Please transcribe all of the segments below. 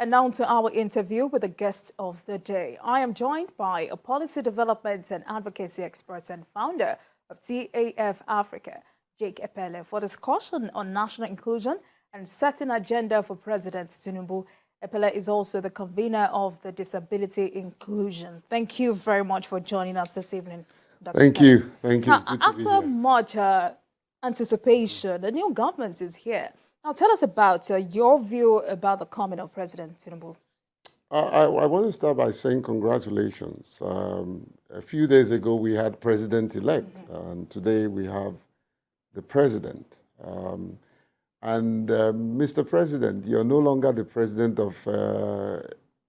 And now to our interview with the guest of the day. I am joined by a policy development and advocacy expert and founder of TAF Africa, Jake Epelle, for discussion on national inclusion and setting agenda for President Tinubu. Epelle is also the convener of the Disability Inclusion. Thank you very much for joining us this evening, Dr. Thank Epelle. you. Thank you. Now, after much anticipation, the new government is here. Now, tell us about your view about the coming of President Tinubu. I want to start by saying congratulations. A few days ago, we had president-elect, and today we have the president. Mr. President, you're no longer the president of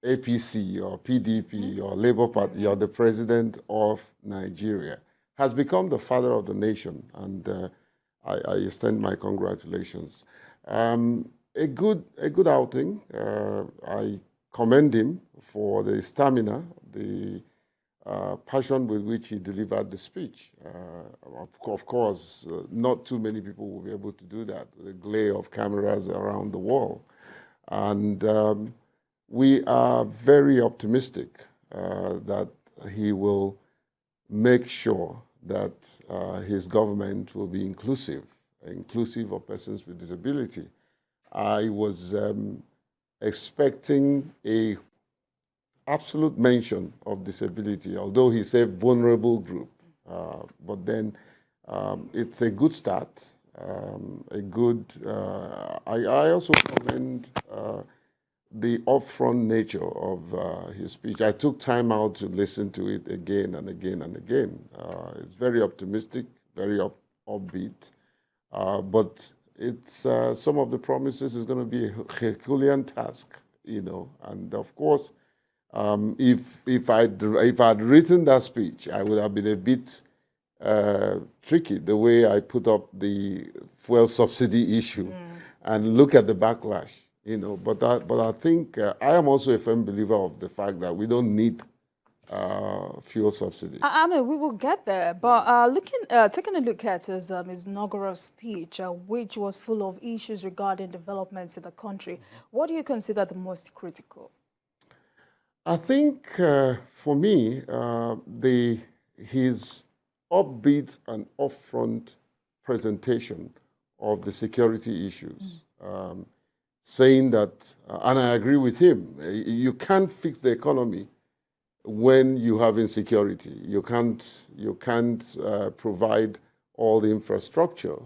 APC or PDP or Labour Party. You're the president of Nigeria. Has become the father of the nation, and I extend my congratulations. A good outing. I commend him for the stamina, the passion with which he delivered the speech. Of course, not too many people will be able to do that with a glare of cameras around the wall. And we are very optimistic that he will make sure that his government will be inclusive of persons with disability. I was expecting a absolute mention of disability, although he said vulnerable group. But then it's a good start. I also commend the upfront nature of his speech. I took time out to listen to it again and again and again. It's very optimistic, very upbeat. But it's some of the promises is going to be a Herculean task, you know. And of course, if I'd written that speech, I would have been a bit tricky the way I put up the fuel subsidy issue and look at the backlash, you know. But I think I am also a firm believer of the fact that we don't need fuel subsidy. I mean, we will get there, but taking a look at his inaugural speech, which was full of issues regarding developments in the country, what do you consider the most critical? I think for me, his upbeat and upfront presentation of the security issues, saying that, and I agree with him, you can't fix the economy when you have insecurity. You can't provide all the infrastructure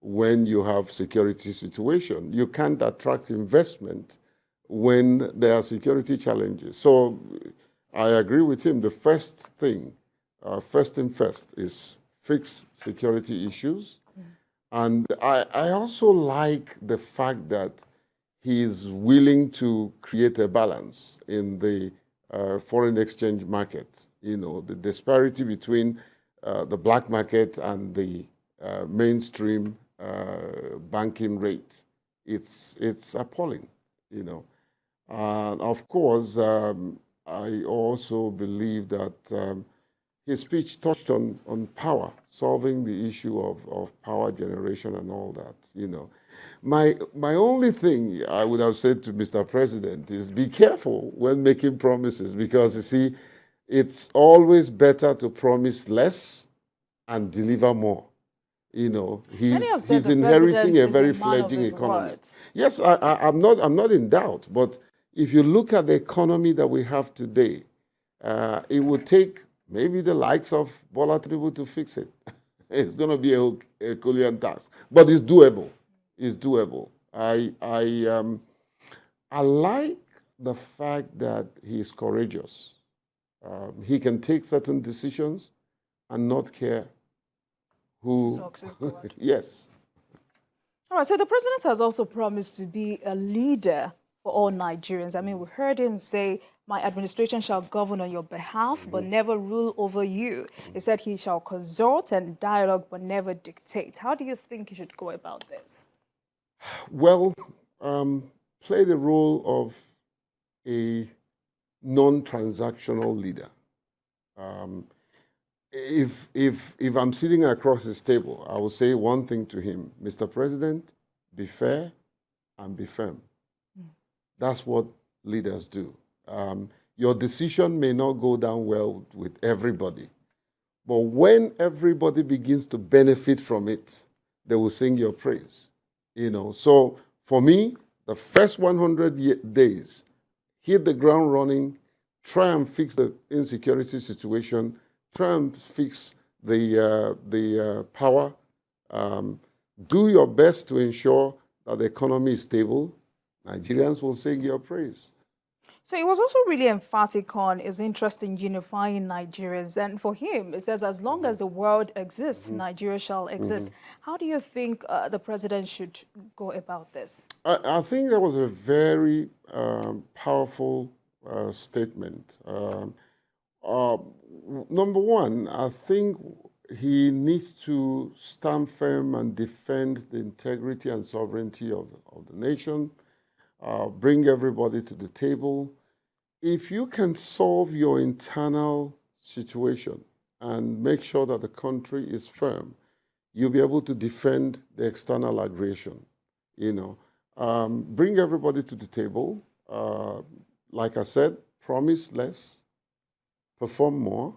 when you have security situation. You can't attract investment when there are security challenges. So I agree with him. The first thing is fix security issues. And I also like the fact that he is willing to create a balance in the foreign exchange market. You know, the disparity between the black market and the mainstream banking rate, it's appalling, you know. And of course, I also believe that his speech touched on power, solving the issue of power generation and all that, you know. My only thing I would have said to Mr. President is be careful when making promises, because you see, it's always better to promise less and deliver more. You know, he's inheriting a very fledgling economy. Words. Yes, I'm not in doubt, but if you look at the economy that we have today, it would take maybe the likes of Bola Tinubu to fix it. It's going to be a Herculean task, but it's doable. It's doable. I like the fact that he's courageous. He can take certain decisions and not care who. Yes. All right. So the president has also promised to be a leader for all Nigerians. I mean, we heard him say, "My administration shall govern on your behalf, but never rule over you." He said he shall consult and dialogue, but never dictate. How do you think he should go about this? Well, play the role of a non-transactional leader. If I'm sitting across his table, I will say one thing to him: Mr. President, be fair and be firm. That's what leaders do. Your decision may not go down well with everybody, but when everybody begins to benefit from it, they will sing your praise. So for me, the first 100 days, hit the ground running, try and fix the insecurity situation, try and fix the power. Do your best to ensure that the economy is stable. Nigerians will sing your praise. So he was also really emphatic on his interest in unifying Nigerians. And for him, it says, as long as the world exists, Nigeria shall exist. How do you think the president should go about this? I think that was a very powerful statement. Number one, I think he needs to stand firm and defend the integrity and sovereignty of the nation. Bring everybody to the table. If you can solve your internal situation and make sure that the country is firm, you'll be able to defend the external aggression. Bring everybody to the table. Like I said, promise less, perform more.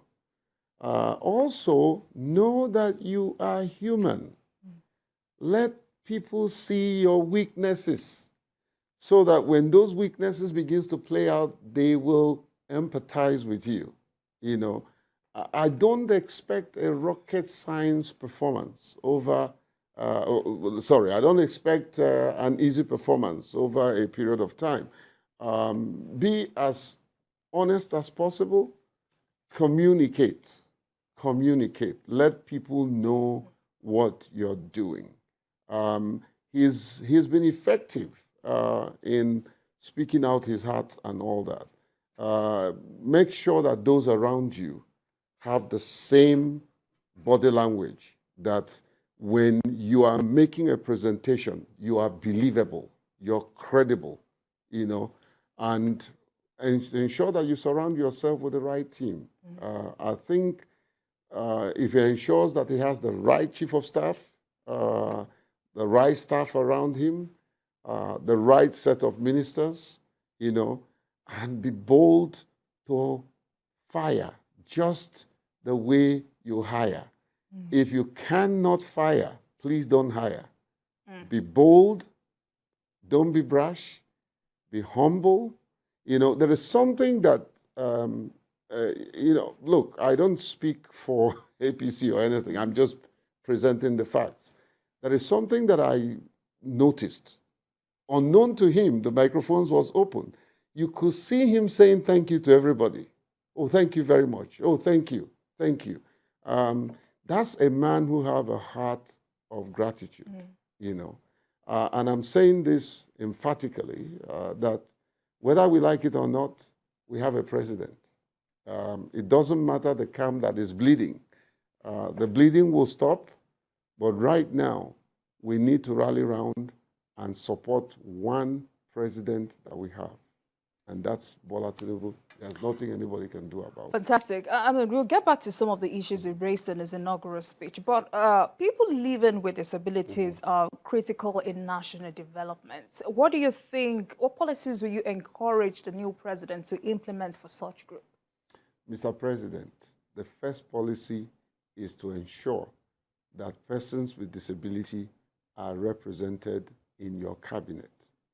Also, know that you are human. Let people see your weaknesses, so that when those weaknesses begins to play out, they will empathize with you. I don't expect a rocket science performance over, I don't expect an easy performance over a period of time. Be as honest as possible. Communicate. Let people know what you're doing. He's been effective in speaking out his heart and all that. Make sure that those around you have the same body language, that when you are making a presentation, you are believable, you're credible, and ensure that you surround yourself with the right team. I think if he ensures that he has the right chief of staff, the right staff around him, the right set of ministers, and be bold to fire just the way you hire. If you cannot fire, please don't hire. Be bold, don't be brash, be humble. There is something that, look, I don't speak for APC or anything. I'm just presenting the facts. There is something that I noticed. Unknown to him, the microphones was open. You could see him saying thank you to everybody. Oh, thank you very much. Oh, thank you. Thank you. That's a man who have a heart of gratitude, and I'm saying this emphatically, that whether we like it or not, we have a president. It doesn't matter the camp that is bleeding. The bleeding will stop, but right now, we need to rally around and support one president that we have, and that's Bola Tinubu. There's nothing anybody can do about it. Fantastic. We'll get back to some of the issues he raised in his inaugural speech, but people living with disabilities are critical in national development. What do you think, what policies will you encourage the new president to implement for such group? Mr. President, the first policy is to ensure that persons with disability are represented in your cabinet.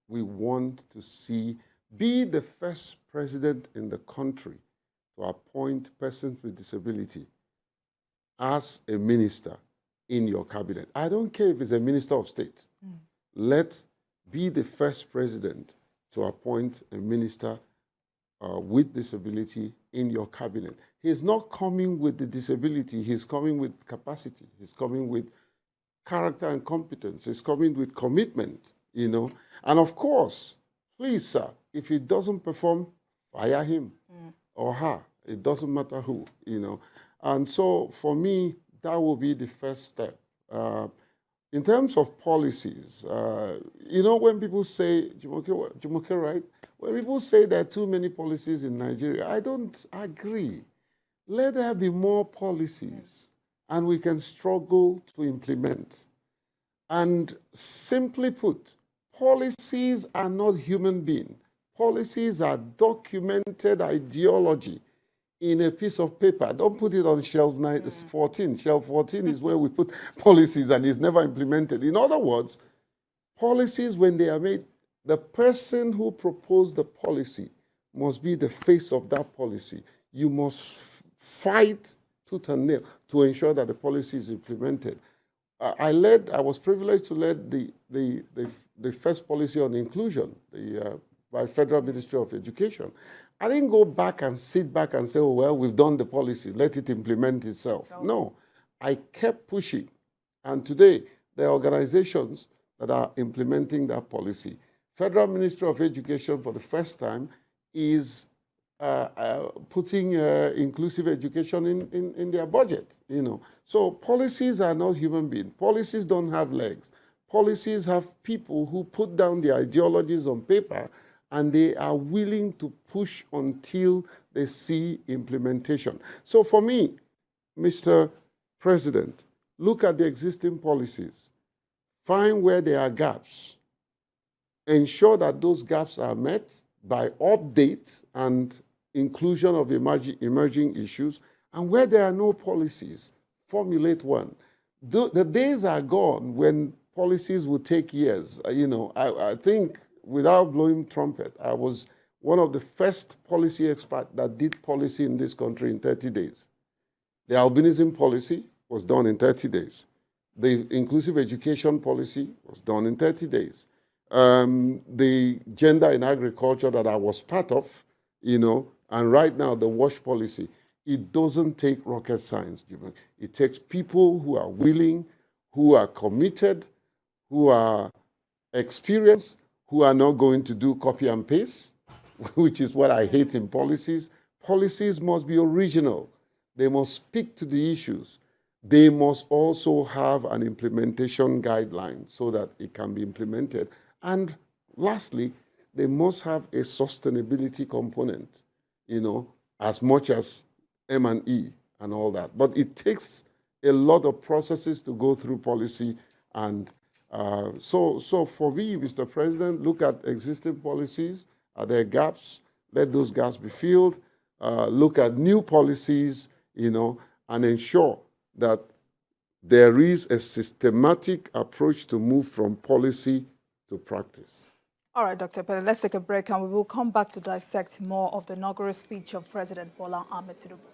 We want to be the first president in the country to appoint persons with disability as a minister in your cabinet. I don't care if it's a minister of state. Be the first president to appoint a minister with disability in your cabinet. He's not coming with the disability, he's coming with capacity, he's coming with character and competence, he's coming with commitment, And of course, please, sir, if he doesn't perform, fire him or her. It doesn't matter who, And so for me, that will be the first step. In terms of policies, when people say, Jumoke, right? When people say there are too many policies in Nigeria, I don't agree. Let there be more policies, and we can struggle to implement. And simply put, policies are not human beings. Policies are documented ideology in a piece of paper. Don't put it on shelf 14. Shelf 14 is where we put policies and it's never implemented. In other words, policies, when they are made, the person who proposed the policy must be the face of that policy. You must fight tooth and nail to ensure that the policy is implemented. I was privileged to lead the first policy on inclusion by Federal Ministry of Education. I didn't go back and sit back and say, oh, well, we've done the policy, let it implement itself. No, I kept pushing. And today, there are organizations that are implementing that policy. Federal Ministry of Education, for the first time, is putting inclusive education in their budget, you know. So policies are not human beings. Policies don't have legs. Policies have people who put down their ideologies on paper and they are willing to push until they see implementation. So for me, Mr. President, look at the existing policies. Find where there are gaps. Ensure that those gaps are met by update and inclusion of emerging issues. And where there are no policies, formulate one. The days are gone when policies would take years. You know, I think, without blowing trumpet, I was one of the first policy experts that did policy in this country in 30 days. The albinism policy was done in 30 days. The inclusive education policy was done in 30 days. The gender in agriculture that I was part of, you know, and right now the WASH policy, it doesn't take rocket science, Jimmy. It takes people who are willing, who are committed, who are experienced, who are not going to do copy and paste, which is what I hate in policies. Policies must be original. They must speak to the issues. They must also have an implementation guideline so that it can be implemented. And lastly, they must have a sustainability component, you know, as much as M&E and all that. But it takes a lot of processes to go through policy. And so for me, Mr. President, look at existing policies. Are there gaps? Let those gaps be filled. Look at new policies, you know, and ensure that there is a systematic approach to move from policy to practice. All right, Dr. Epelle, let's take a break and we will come back to dissect more of the inaugural speech of President Bola Ahmed Tinubu.